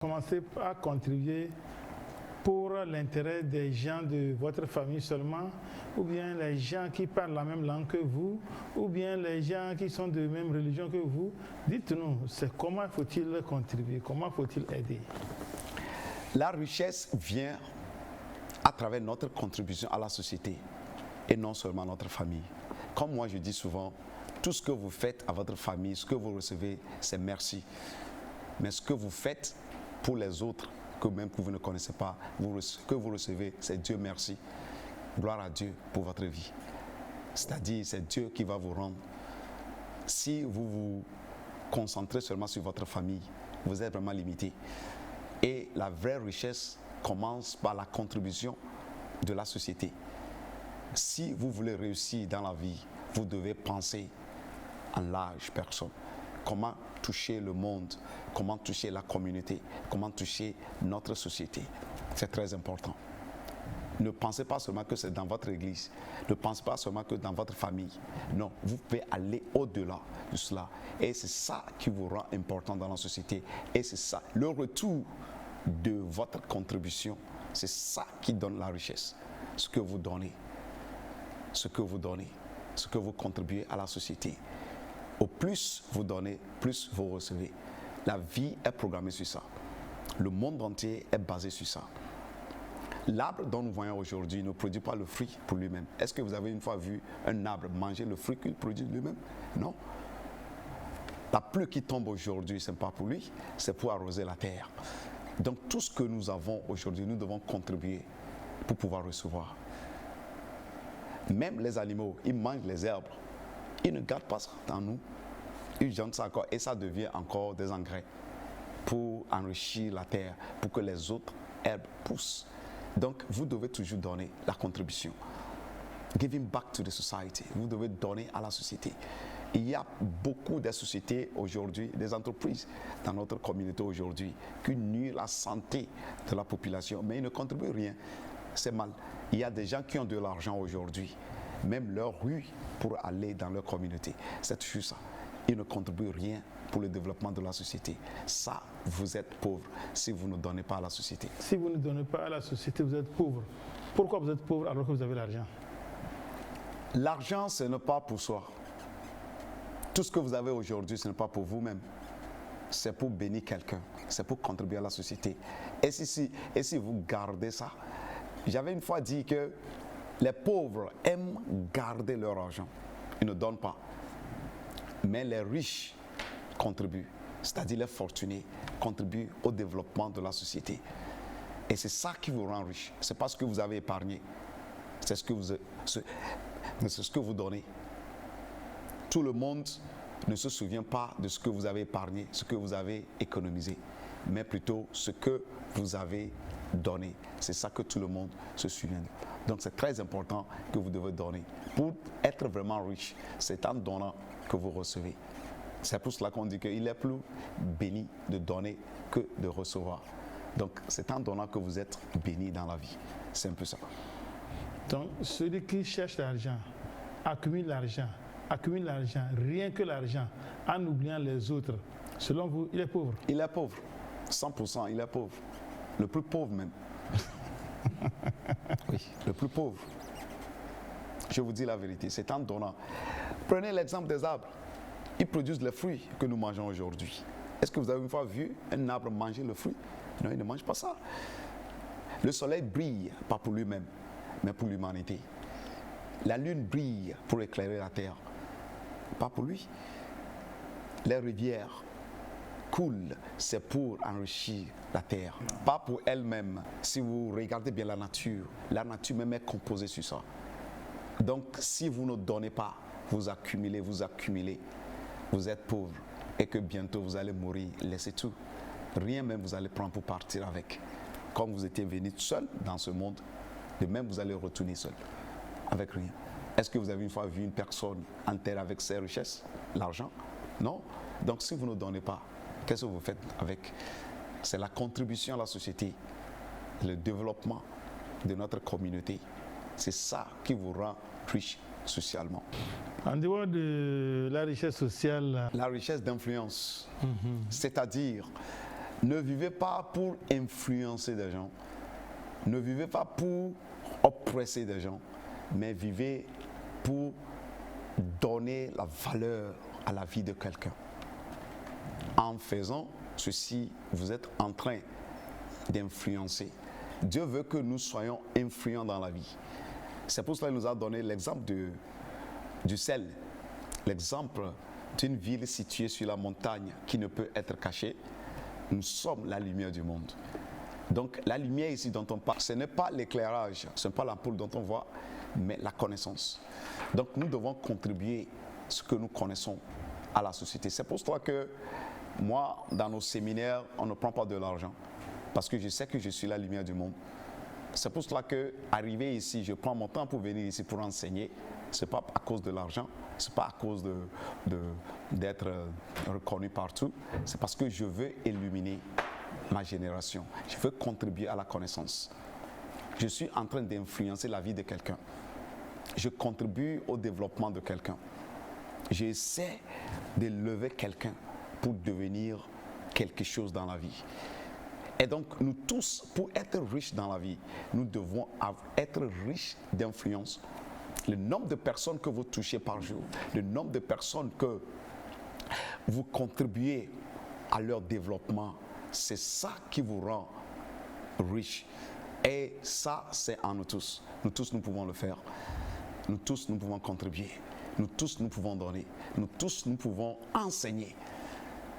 commencez à contribuer pour l'intérêt des gens de votre famille seulement, ou bien les gens qui parlent la même langue que vous, ou bien les gens qui sont de même religion que vous? Dites-nous, c'est comment faut-il contribuer, comment faut-il aider? La richesse vient à travers notre contribution à la société et non seulement à notre famille. Comme moi je dis souvent, tout ce que vous faites à votre famille, ce que vous recevez, c'est merci. Mais ce que vous faites pour les autres, que même que vous ne connaissez pas, ce que vous recevez, c'est Dieu merci. Gloire à Dieu pour votre vie. C'est-à-dire, c'est Dieu qui va vous rendre. Si vous vous concentrez seulement sur votre famille, vous êtes vraiment limité. Et la vraie richesse commence par la contribution de la société. Si vous voulez réussir dans la vie, vous devez penser en large personne. Comment toucher le monde, comment toucher la communauté, comment toucher notre société. C'est très important. Ne pensez pas seulement que c'est dans votre église, ne pensez pas seulement que dans votre famille. Non, vous pouvez aller au-delà de cela. Et c'est ça qui vous rend important dans la société. Et c'est ça, le retour de votre contribution, c'est ça qui donne la richesse. Ce que vous donnez, ce que vous contribuez à la société. Au plus vous donnez, plus vous recevez. La vie est programmée sur ça. Le monde entier est basé sur ça. L'arbre dont nous voyons aujourd'hui ne produit pas le fruit pour lui-même. Est-ce que vous avez une fois vu un arbre manger le fruit qu'il produit lui-même? Non. La pluie qui tombe aujourd'hui, ce n'est pas pour lui, c'est pour arroser la terre. Donc tout ce que nous avons aujourd'hui, nous devons contribuer pour pouvoir recevoir. Même les animaux, ils mangent les herbes. Ils ne gardent pas ça dans nous. Ils jettent ça encore et ça devient encore des engrais pour enrichir la terre, pour que les autres herbes poussent. Donc vous devez toujours donner la contribution. Giving back to the society. Vous devez donner à la société. Il y a beaucoup de sociétés aujourd'hui, des entreprises dans notre communauté aujourd'hui qui nuisent la santé de la population, mais ils ne contribuent rien. C'est mal. Il y a des gens qui ont de l'argent aujourd'hui, même leur rue pour aller dans leur communauté. C'est toujours ça. Ils ne contribuent rien pour le développement de la société. Ça, vous êtes pauvre si vous ne donnez pas à la société. Si vous ne donnez pas à la société, vous êtes pauvre. Pourquoi vous êtes pauvre alors que vous avez l'argent? L'argent, ce n'est pas pour soi. Tout ce que vous avez aujourd'hui, ce n'est pas pour vous-même. C'est pour bénir quelqu'un. C'est pour contribuer à la société. Et si vous gardez ça, j'avais une fois dit que les pauvres aiment garder leur argent. Ils ne donnent pas. Mais les riches contribuent. C'est-à-dire les fortunés contribuent au développement de la société. Et c'est ça qui vous rend riche. Ce n'est pas ce que vous avez épargné. C'est ce que vous donnez. Tout le monde ne se souvient pas de ce que vous avez épargné, ce que vous avez économisé, mais plutôt ce que vous avez donné. C'est ça que tout le monde se souvient. Donc c'est très important que vous devez donner. Pour être vraiment riche, c'est en donnant que vous recevez. C'est pour cela qu'on dit qu'il est plus béni de donner que de recevoir. Donc c'est en donnant que vous êtes béni dans la vie. C'est un peu ça. Donc celui qui cherche l'argent, accumule l'argent, rien que l'argent, en oubliant les autres, selon vous, il est pauvre? Il est pauvre. 100%, il est pauvre. Le plus pauvre même. Oui, le plus pauvre. Je vous dis la vérité, c'est en donnant. Prenez l'exemple des arbres. Ils produisent les fruits que nous mangeons aujourd'hui. Est-ce que vous avez une fois vu un arbre manger le fruit? Non, il ne mange pas ça. Le soleil brille, pas pour lui-même, mais pour l'humanité. La lune brille pour éclairer la terre, pas pour lui. Les rivières coulent, c'est pour enrichir la terre, pas pour elle-même. Si vous regardez bien la nature même est composée sur ça. Donc si vous ne donnez pas, vous accumulez, vous êtes pauvre et que bientôt vous allez mourir, laissez tout. Rien même vous allez prendre pour partir avec. Comme vous étiez venu seul dans ce monde, de même vous allez retourner seul, avec rien. Est-ce que vous avez une fois vu une personne enterrée avec ses richesses, l'argent? Non. Donc si vous ne donnez pas, qu'est-ce que vous faites avec? C'est la contribution à la société, le développement de notre communauté. C'est ça qui vous rend riche socialement. En dehors de la richesse sociale, la richesse d'influence, c'est-à-dire Ne vivez pas pour influencer des gens. Ne vivez pas pour oppresser des gens, mais vivez pour donner la valeur à la vie de quelqu'un. En faisant ceci, vous êtes en train d'influencer. Dieu veut que nous soyons influents dans la vie. C'est pour cela qu'il nous a donné l'exemple du sel, l'exemple d'une ville située sur la montagne qui ne peut être cachée. Nous sommes la lumière du monde. Donc la lumière ici dont on parle, ce n'est pas l'éclairage, ce n'est pas l'ampoule dont on voit, mais la connaissance. Donc nous devons contribuer ce que nous connaissons à la société. C'est pour cela que moi, dans nos séminaires, on ne prend pas de l'argent, parce que je sais que je suis la lumière du monde. C'est pour cela que, arrivé ici, je prends mon temps pour venir ici pour enseigner. Ce n'est pas à cause de l'argent, ce n'est pas à cause d'être reconnu partout. C'est parce que je veux illuminer ma génération. Je veux contribuer à la connaissance. Je suis en train d'influencer la vie de quelqu'un. Je contribue au développement de quelqu'un. J'essaie d'élever quelqu'un pour devenir quelque chose dans la vie. Et donc, nous tous, pour être riches dans la vie, nous devons être riches d'influence. Le nombre de personnes que vous touchez par jour, le nombre de personnes que vous contribuez à leur développement, c'est ça qui vous rend riche. Et ça, c'est en nous tous. Nous tous, nous pouvons le faire. Nous tous, nous pouvons contribuer. Nous tous, nous pouvons donner. Nous tous, nous pouvons enseigner.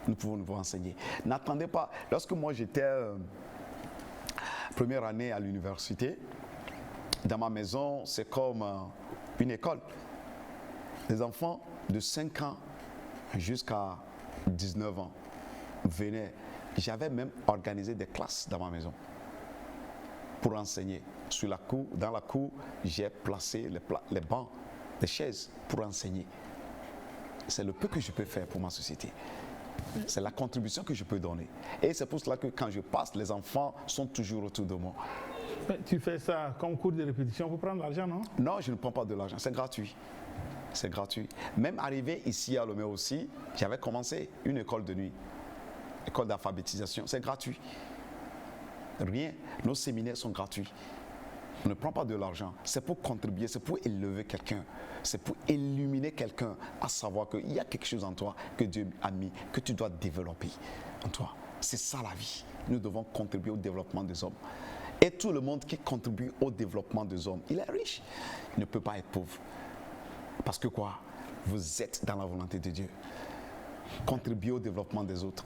Nous pouvons enseigner. N'attendez pas. Lorsque moi, j'étais première année à l'université, dans ma maison, c'est comme une école. Les enfants de 5 ans jusqu'à 19 ans venaient. J'avais même organisé des classes dans ma maison pour enseigner. Dans la cour, j'ai placé les bancs, les chaises pour enseigner. C'est le peu que je peux faire pour ma société. C'est la contribution que je peux donner. Et c'est pour cela que quand je passe, les enfants sont toujours autour de moi. Mais tu fais ça comme cours de répétition pour prendre l'argent, non? Non, je ne prends pas de l'argent, c'est gratuit. C'est gratuit. Même arrivé ici à Lomé aussi, j'avais commencé une école de nuit, école d'alphabétisation, c'est gratuit. Rien, nos séminaires sont gratuits. On ne prend pas de l'argent, c'est pour contribuer, c'est pour élever quelqu'un, c'est pour illuminer quelqu'un à savoir qu'il y a quelque chose en toi que Dieu a mis, que tu dois développer en toi. C'est ça la vie. Nous devons contribuer au développement des hommes. Et tout le monde qui contribue au développement des hommes, il est riche. Il ne peut pas être pauvre. Parce que quoi? Vous êtes dans la volonté de Dieu. Contribuer au développement des autres.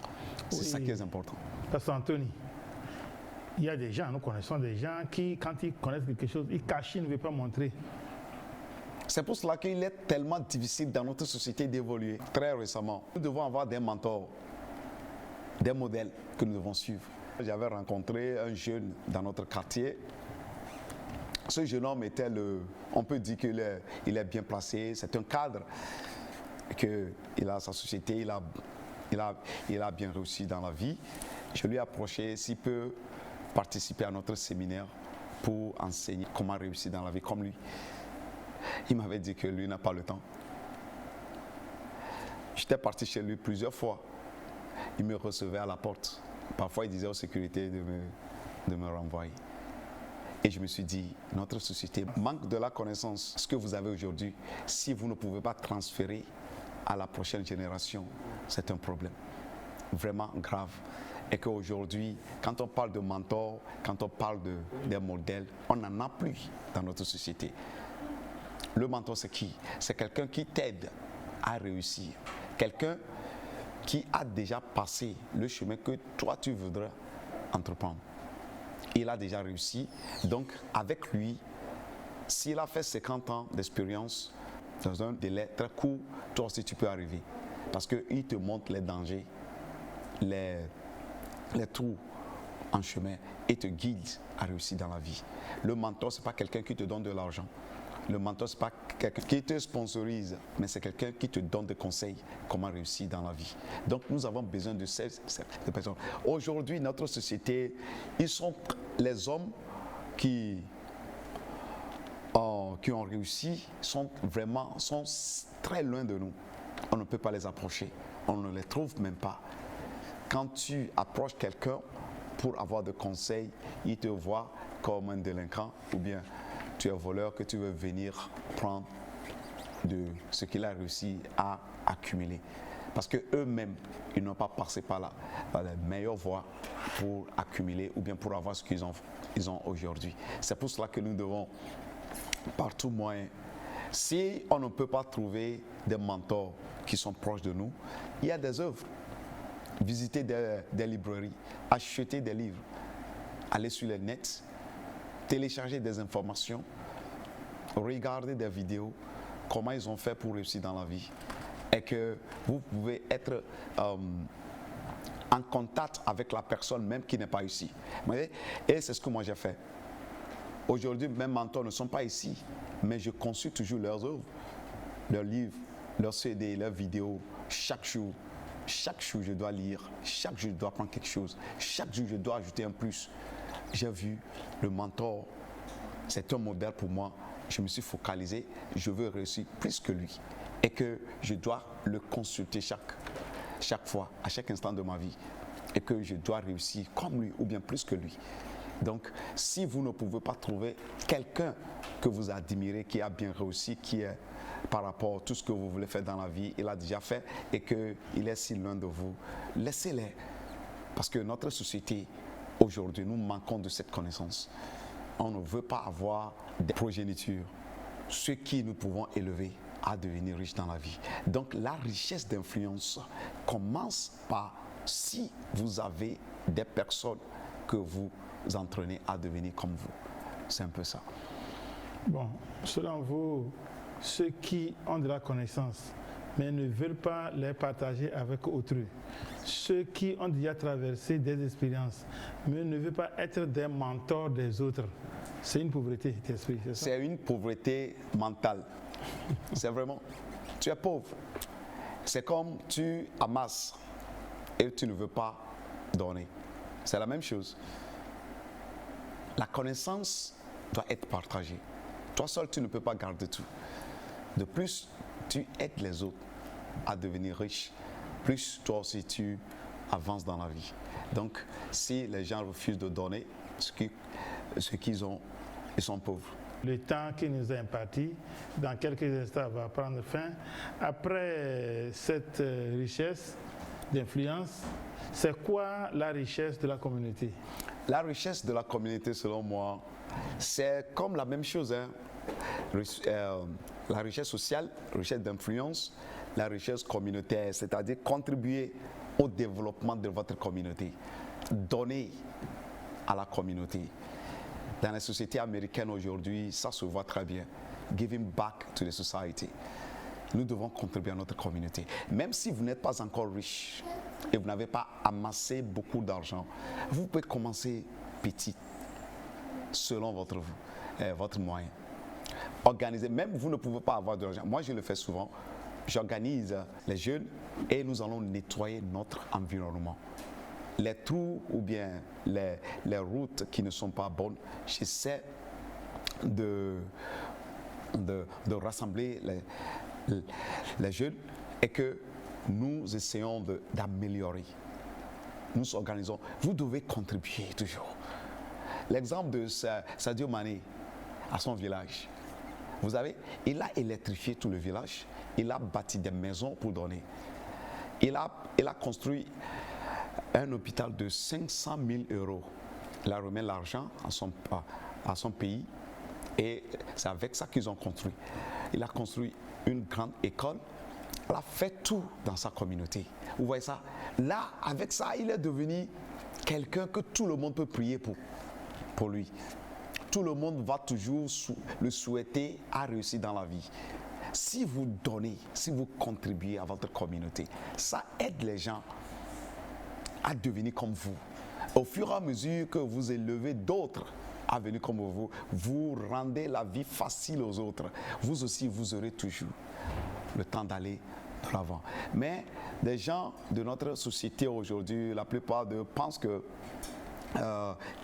C'est ça qui est important. Pasteur Anthony, il y a des gens, nous connaissons des gens qui, quand ils connaissent quelque chose, ils cachent, ils ne veulent pas montrer. C'est pour cela qu'il est tellement difficile dans notre société d'évoluer. Très récemment, nous devons avoir des mentors, des modèles que nous devons suivre. J'avais rencontré un jeune dans notre quartier. Ce jeune homme était on peut dire qu'il est bien placé, c'est un cadre, qu'il a sa société, il a bien réussi dans la vie. Je lui ai approché s'il peut participer à notre séminaire pour enseigner comment réussir dans la vie comme lui. Il m'avait dit que lui n'a pas le temps. J'étais parti chez lui plusieurs fois. Il me recevait à la porte. Parfois, il disait aux sécurités de me renvoyer. Et je me suis dit, notre société manque de la connaissance. Ce que vous avez aujourd'hui, si vous ne pouvez pas transférer à la prochaine génération, c'est un problème vraiment grave. Et qu'aujourd'hui, quand on parle de mentors, quand on parle des modèles, on n'en a plus dans notre société. Le mentor, c'est qui? C'est quelqu'un qui t'aide à réussir. Quelqu'un qui a déjà passé le chemin que toi, tu voudrais entreprendre. Il a déjà réussi. Donc, avec lui, s'il a fait 50 ans d'expérience, dans un délai très court, toi aussi, tu peux arriver. Parce qu'il te montre les dangers, les trous en chemin et te guide à réussir dans la vie. Le mentor, ce n'est pas quelqu'un qui te donne de l'argent. Le mentor, ce n'est pas quelqu'un qui te sponsorise, mais c'est quelqu'un qui te donne des conseils comment réussir dans la vie. Donc, nous avons besoin de ces personnes. Aujourd'hui, notre société, les hommes qui ont réussi sont très loin de nous. On ne peut pas les approcher. On ne les trouve même pas. quand tu approches quelqu'un pour avoir des conseils, il te voit comme un délinquant ou bien tu es voleur que tu veux venir prendre de ce qu'il a réussi à accumuler. Parce qu'eux-mêmes, ils n'ont pas passé par la meilleure voie pour accumuler ou bien pour avoir ce qu'ils ont aujourd'hui. C'est pour cela que nous devons, par tout moyen, si on ne peut pas trouver des mentors qui sont proches de nous, il y a des œuvres. Visiter des librairies, acheter des livres, aller sur le net, télécharger des informations, regarder des vidéos, comment ils ont fait pour réussir dans la vie. Et que vous pouvez être en contact avec la personne même qui n'est pas ici. Vous voyez? Et c'est ce que moi j'ai fait. Aujourd'hui, mes mentors ne sont pas ici, mais je consulte toujours leurs œuvres, leurs livres, leurs CD, leurs vidéos, chaque jour. Chaque jour, je dois lire. Chaque jour, je dois apprendre quelque chose. Chaque jour, je dois ajouter un plus. J'ai vu le mentor, c'est un modèle pour moi. Je me suis focalisé, je veux réussir plus que lui. Et que je dois le consulter chaque fois, à chaque instant de ma vie. Et que je dois réussir comme lui ou bien plus que lui. Donc, si vous ne pouvez pas trouver quelqu'un que vous admirez, qui a bien réussi, qui est par rapport à tout ce que vous voulez faire dans la vie, il a déjà fait et qu'il est si loin de vous, laissez-les. Parce que notre société, aujourd'hui, nous manquons de cette connaissance. On ne veut pas avoir des progénitures, ceux qui nous pouvons élever à devenir riches dans la vie. Donc la richesse d'influence commence par si vous avez des personnes que vous entraînez à devenir comme vous. C'est un peu ça. Bon, selon vous, ceux qui ont de la connaissance, mais ne veulent pas les partager avec autrui, ceux qui ont déjà traversé des expériences, mais ne veulent pas être des mentors des autres, c'est une pauvreté d'esprit, c'est ça? C'est une pauvreté mentale. C'est vraiment, tu es pauvre. C'est comme tu amasses et tu ne veux pas donner. C'est la même chose. La connaissance doit être partagée. Toi seul, tu ne peux pas garder tout. De plus, tu aides les autres à devenir riches, plus toi aussi tu avances dans la vie. Donc, si les gens refusent de donner ce qu'ils ont, ils sont pauvres. Le temps qui nous est imparti, dans quelques instants, va prendre fin. Après cette richesse d'influence, c'est quoi la richesse de la communauté? La richesse de la communauté, selon moi, c'est comme la même chose. Hein. La richesse sociale, la richesse d'influence, la richesse communautaire, c'est-à-dire contribuer au développement de votre communauté, donner à la communauté. Dans les sociétés américaines aujourd'hui, ça se voit très bien. Giving back to the society. Nous devons contribuer à notre communauté. Même si vous n'êtes pas encore riche et vous n'avez pas amassé beaucoup d'argent, vous pouvez commencer petit, selon votre moyen. Organisez, même vous ne pouvez pas avoir de l'argent. Moi, je le fais souvent. J'organise les jeunes et nous allons nettoyer notre environnement. Les trous ou bien les routes qui ne sont pas bonnes, j'essaie de rassembler les jeunes et que nous essayons d'améliorer. Nous organisons. Vous devez contribuer toujours. L'exemple de Sadio Mané à son village. Vous savez, il a électrifié tout le village. Il a bâti des maisons pour donner. Il a construit un hôpital de 500 000 €. Il a remis l'argent à son pays et c'est avec ça qu'ils ont construit. Il a construit une grande école. Il a fait tout dans sa communauté. Vous voyez ça? Là, avec ça, il est devenu quelqu'un que tout le monde peut prier pour lui. Tout le monde va toujours le souhaiter à réussir dans la vie. Si vous donnez, si vous contribuez à votre communauté, ça aide les gens à devenir comme vous. Au fur et à mesure que vous élevez d'autres à venir comme vous, vous rendez la vie facile aux autres. Vous aussi, vous aurez toujours le temps d'aller de l'avant. Mais des gens de notre société aujourd'hui, la plupart d'eux pensent que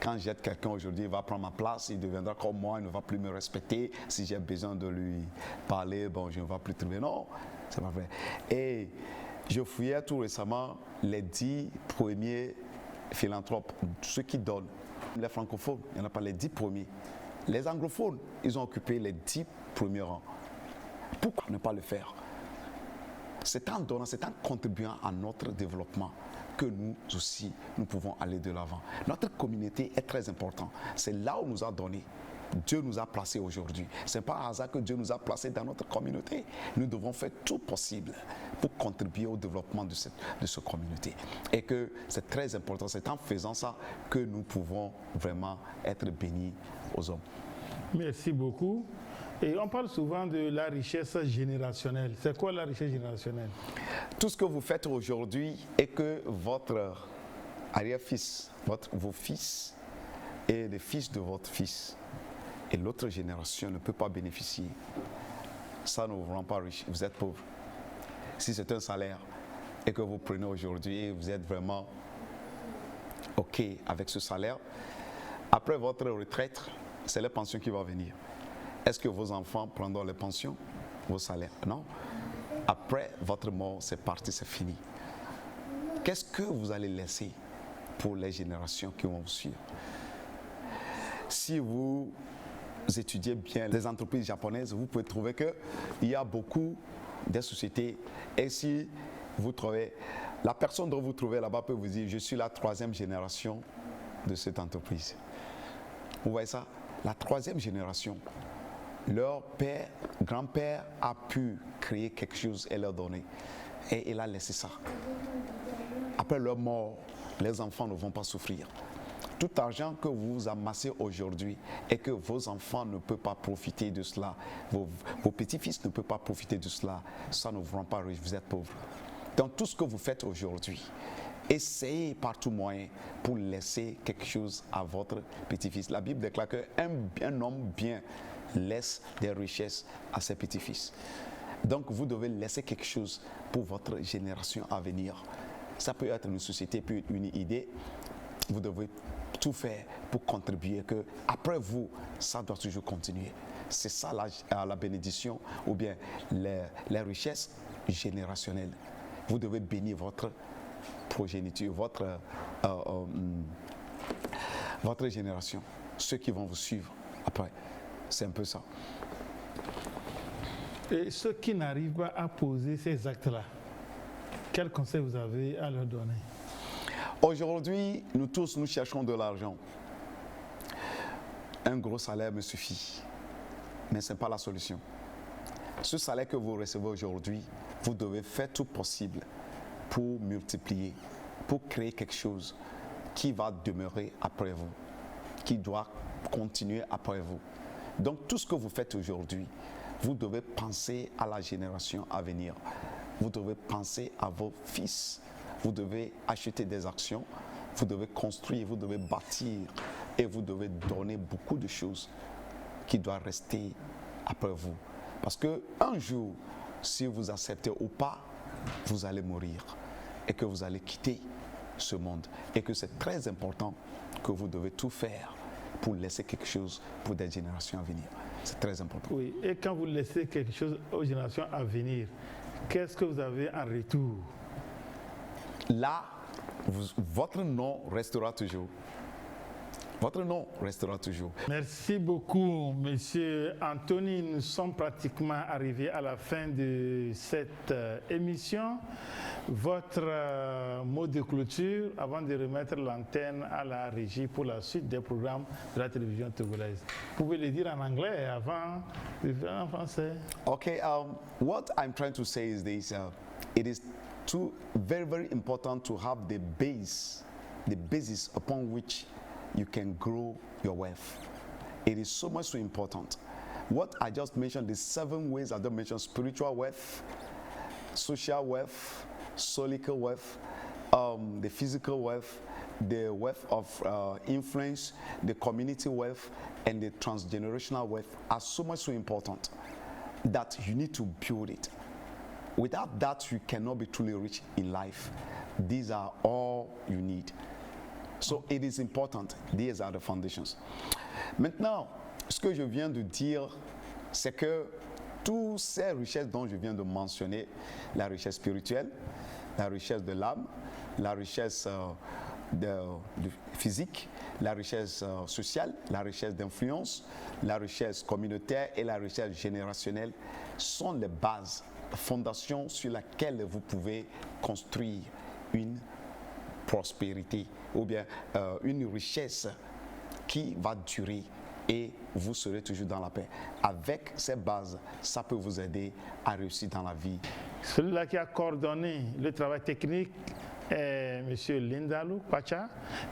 quand j'aide quelqu'un aujourd'hui, il va prendre ma place, il deviendra comme moi, il ne va plus me respecter. Si j'ai besoin de lui parler, bon, je ne vais plus trouver. Non, c'est pas vrai. Et Je fouillais tout récemment les 10 premiers philanthropes, ceux qui donnent. Les francophones, il n'y en a pas les 10 premiers. Les anglophones, ils ont occupé les 10 premiers rangs. Pourquoi ne pas le faire? C'est en donnant, c'est en contribuant à notre développement que nous aussi, nous pouvons aller de l'avant. Notre communauté est très importante. C'est là où nous a donné. Dieu nous a placés aujourd'hui. Ce n'est pas un hasard que Dieu nous a placés dans notre communauté. Nous devons faire tout possible pour contribuer au développement de cette communauté. Et que c'est très important. C'est en faisant ça que nous pouvons vraiment être bénis aux hommes. Merci beaucoup. Et on parle souvent de la richesse générationnelle. C'est quoi la richesse générationnelle? Tout ce que vous faites aujourd'hui est que votre arrière-fils, vos fils et les fils de votre fils et l'autre génération ne peut pas bénéficier. Ça ne vous rend pas riche, vous êtes pauvre. Si c'est un salaire et que vous prenez aujourd'hui et vous êtes vraiment OK avec ce salaire, après votre retraite, c'est la pension qui va venir. Est-ce que vos enfants prendront les pensions, vos salaires? Non. Après votre mort, c'est parti, c'est fini. Qu'est-ce que vous allez laisser pour les générations qui vont vous suivre? Si vous étudiez bien les entreprises japonaises, vous pouvez trouver qu'il y a beaucoup de sociétés. Et si vous trouvez, la personne dont vous trouvez là-bas peut vous dire, je suis la 3e génération de cette entreprise. Vous voyez ça? La 3e génération. Leur père, grand-père a pu créer quelque chose et leur donner. Et il a laissé ça. Après leur mort, les enfants ne vont pas souffrir. Tout argent que vous amassez aujourd'hui et que vos enfants ne peuvent pas profiter de cela, vos petits-fils ne peuvent pas profiter de cela, ça ne vous rend pas riche, vous êtes pauvre. Donc tout ce que vous faites aujourd'hui, essayez par tout moyen pour laisser quelque chose à votre petit-fils. La Bible déclare qu'un homme bien laisse des richesses à ses petits-fils. Donc vous devez laisser quelque chose pour votre génération à venir. Ça peut être une société, peut être une idée. Vous devez tout faire pour contribuer que après vous, ça doit toujours continuer. C'est ça la bénédiction ou bien les richesses générationnelles. Vous devez bénir votre progéniture, votre génération, ceux qui vont vous suivre après. C'est un peu ça. Et ceux qui n'arrivent pas à poser ces actes-là, quel conseil vous avez à leur donner? Aujourd'hui, nous tous, nous cherchons de l'argent. Un gros salaire me suffit, mais ce n'est pas la solution. Ce salaire que vous recevez aujourd'hui, vous devez faire tout possible pour multiplier, pour créer quelque chose qui va demeurer après vous, qui doit continuer après vous. Donc tout ce que vous faites aujourd'hui, vous devez penser à la génération à venir. Vous devez penser à vos fils. Vous devez acheter des actions, vous devez construire, vous devez bâtir et vous devez donner beaucoup de choses qui doivent rester après vous. Parce qu'un jour, si vous acceptez ou pas, vous allez mourir et que vous allez quitter ce monde. Et que c'est très important que vous devez tout faire pour laisser quelque chose pour des générations à venir. C'est très important. Oui, et quand vous laissez quelque chose aux générations à venir, qu'est-ce que vous avez en retour? Là, votre nom restera toujours. Votre nom restera toujours. Merci beaucoup, Monsieur Anthony. Nous sommes pratiquement arrivés à la fin de cette émission. Votre mot de clôture avant de remettre l'antenne à la régie pour la suite des programmes de la télévision togolaise. Vous pouvez le dire en anglais avant de faire en français. Okay, what I'm trying to say is this. It is very, very important to have the basis upon which you can grow your wealth. It is so much so important. What I just mentioned, the 7 ways I just mentioned: spiritual wealth, social wealth, solical wealth, the physical wealth, the wealth of influence, the community wealth, and the transgenerational wealth are so much so important that you need to build it. Without that, you cannot be truly rich in life. These are all you need. So it is important. These are the foundations. Maintenant, ce que je viens de dire, c'est que toutes ces richesses dont je viens de mentionner, la richesse spirituelle, la richesse de l'âme, la richesse du physique, la richesse sociale, la richesse d'influence, la richesse communautaire et la richesse générationnelle sont les bases, la fondation sur laquelle vous pouvez construire une prospérité ou bien une richesse qui va durer et vous serez toujours dans la paix. Avec ces bases, ça peut vous aider à réussir dans la vie. Celui-là qui a coordonné le travail technique est M. Lindalou Pacha.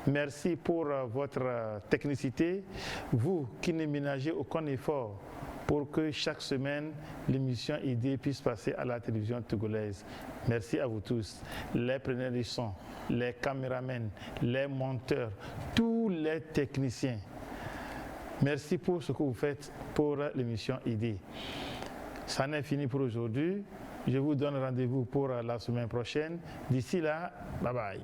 Merci pour votre technicité. Vous qui ne ménagez aucun effort pour que chaque semaine l'émission ID puisse passer à la télévision togolaise. Merci à vous tous, les preneurs de son, les caméramans, les monteurs, tous les techniciens. Merci pour ce que vous faites pour l'émission ID. Ça n'est fini pour aujourd'hui. Je vous donne rendez-vous pour la semaine prochaine. D'ici là, bye bye.